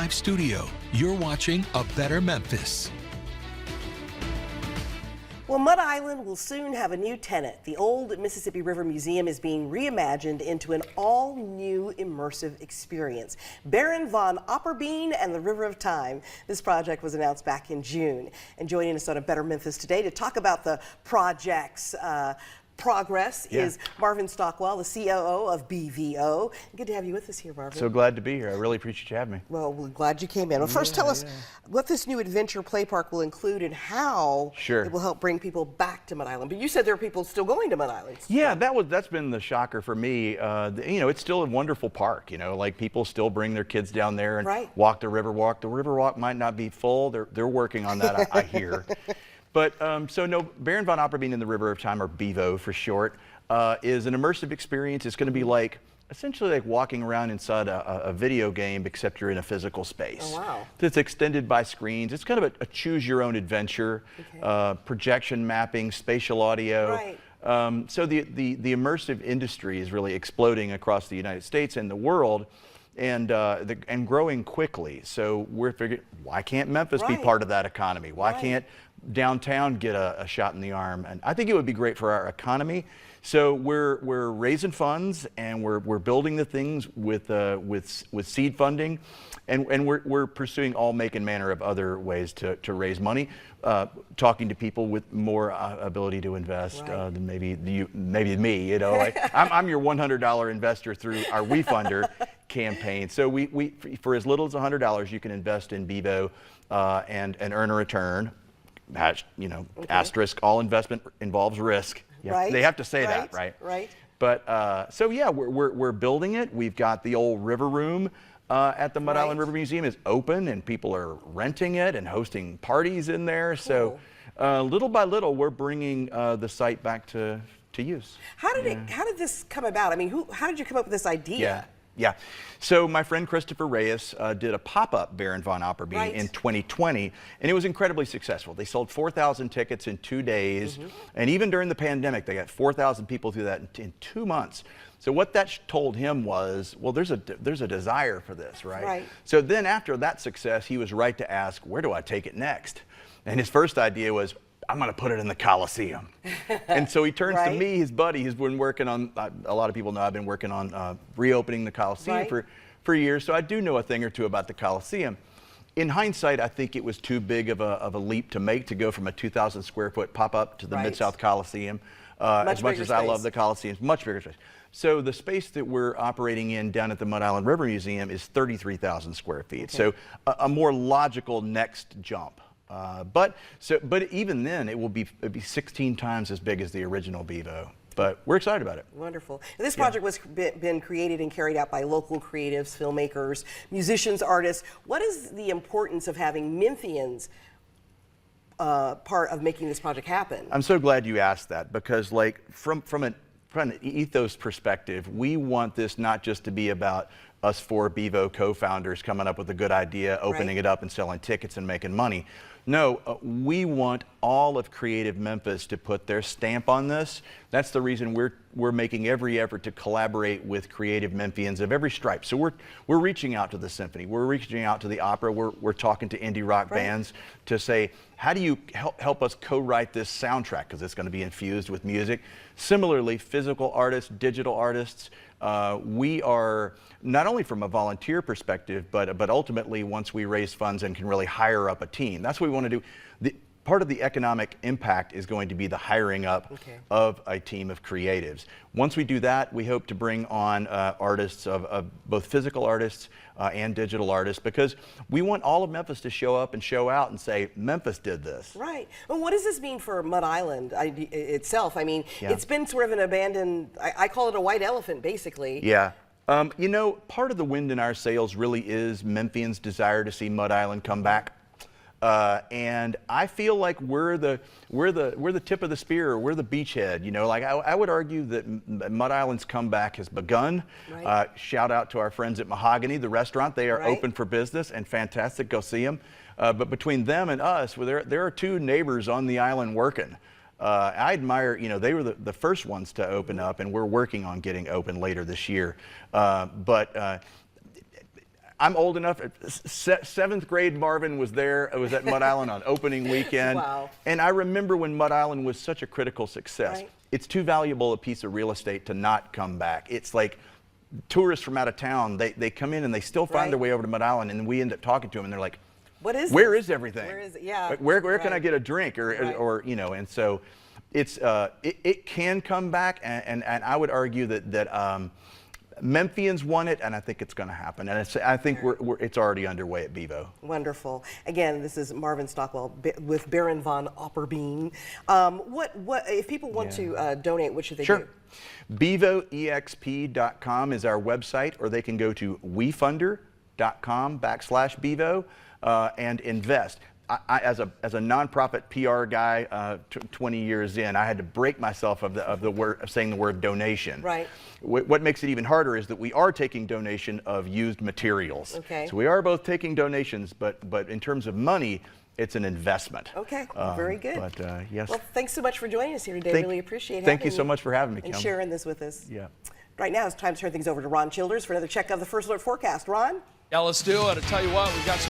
live studio. You're watching A Better Memphis. Well, Mud Island will soon have a new tenant. The old Mississippi River Museum is being reimagined into an all-new immersive experience. Baron von Opperbean and the River of Time. This project was announced back in June. And joining us on A Better Memphis today to talk about the project's progress is Marvin Stockwell, the COO of BVO. Good to have you with us here, Marvin. So glad to be here. I really appreciate you having me. Well, we're glad you came in. Well, first tell us what this new adventure play park will include and how it will help bring people back to Mud Island. But you said there are people still going to Mud Island. Yeah, that's been the shocker for me. You know, it's still a wonderful park. You know, like people still bring their kids down there and walk the river walk. The river walk might not be full. They're working on that, I hear. But so no, Baron von Opperbean and the River of Time, or BVO for short, is an immersive experience. It's going to be like essentially like walking around inside a video game, except you're in a physical space. Oh, wow. It's extended by screens. It's kind of a choose your own adventure, projection mapping, spatial audio. Right. So the immersive industry is really exploding across the United States and the world. And growing quickly. So we're figuring, why can't Memphis be part of that economy? Why can't downtown get a shot in the arm? And I think it would be great for our economy. So we're raising funds, and we're building the things with seed funding, and we're pursuing all make and manner of other ways to raise money. Talking to people with more ability to invest than maybe me. You know, like I'm your $100 investor through our WeFunder campaign. So we for as little as $100, you can invest in BVO and earn a return. You know, asterisk, all investment involves risk. Yeah, they have to say that, right? Right. But so yeah, we're building it. We've got the old river room at the Mud Island River Museum is open, and people are renting it and hosting parties in there. Cool. So little by little, we're bringing the site back to use. How did this come about? I mean, how did you come up with this idea? Yeah. So my friend Christopher Reyes did a pop-up Baron von Opperbean in 2020, and it was incredibly successful. They sold 4,000 tickets in 2 days, and even during the pandemic, they got 4,000 people through that in 2 months. So what that told him was, well, there's a desire for this, right? So then after that success, he was right to ask, where do I take it next? And his first idea was, I'm going to put it in the Coliseum. And so he turns to me, his buddy, who's been working on, a lot of people know I've been working on reopening the Coliseum for years, so I do know a thing or two about the Coliseum. In hindsight, I think it was too big of a leap to make, to go from a 2,000 square foot pop-up to the Mid-South Coliseum. As much as I love the Coliseum, much bigger space. So the space that we're operating in down at the Mud Island River Museum is 33,000 square feet. So a more logical next jump. But even then, it'd be 16 times as big as the original BVO. But we're excited about it. Wonderful. This project was been created and carried out by local creatives, filmmakers, musicians, artists. What is the importance of having Memphians part of making this project happen? I'm so glad you asked that, because like from an ethos perspective, we want this not just to be about us 4 BVO co-founders coming up with a good idea, opening it up and selling tickets and making money. No, we want all of Creative Memphis to put their stamp on this. That's the reason we're making every effort to collaborate with creative Memphians of every stripe. So we're reaching out to the symphony, we're reaching out to the opera, we're talking to indie rock bands to say, how do you help us co-write this soundtrack, because it's going to be infused with music. Similarly, physical artists, digital artists, we are, not only from a volunteer perspective, but ultimately once we raise funds and can really hire up a team. That's what we want to do. Part of the economic impact is going to be the hiring up of a team of creatives. Once we do that, we hope to bring on artists of both physical artists and digital artists, because we want all of Memphis to show up and show out and say, Memphis did this. Right. Well, what does this mean for Mud Island itself? I mean, it's been sort of an abandoned, I call it a white elephant, basically. Yeah. You know, part of the wind in our sails really is Memphians' desire to see Mud Island come back. And I feel like we're the tip of the spear, or we're the beachhead. You know, like I would argue that Mud Island's comeback has begun. Shout out to our friends at Mahogany, the restaurant. They are open for business and fantastic. Go see them. But between them and us, well, there are 2 neighbors on the island working. I admire, you know, they were the first ones to open up, and we're working on getting open later this year. I'm old enough. Seventh grade Marvin was there. I was at Mud Island on opening weekend. Wow. And I remember when Mud Island was such a critical success. Right. It's too valuable a piece of real estate to not come back. It's like tourists from out of town, they come in and they still find their way over to Mud Island, and we end up talking to them and they're like, where is everything? Where is it? Yeah. Where can I get a drink or you know, and so it can come back, and I would argue that Memphians want it, and I think it's going to happen. And I think it's already underway at Bevo. Wonderful. Again, this is Marvin Stockwell with Baron von Opperbean. What if people want to donate? What should they do? BevoEXP.com is our website, or they can go to wefunder.com/Bevo and invest. I, as a nonprofit PR guy, 20 years in, I had to break myself of saying the word donation. Right. What makes it even harder is that we are taking donation of used materials. Okay. So we are both taking donations, but in terms of money, it's an investment. Okay. Very good. But yes. Well, thanks so much for joining us here today. Really appreciate it. Thank you so much for having me, Kim. And sharing this with us. Yeah. Right now, it's time to turn things over to Ron Childers for another check of the First Alert forecast. Ron. Yeah, let's do it. I tell you what, we've got some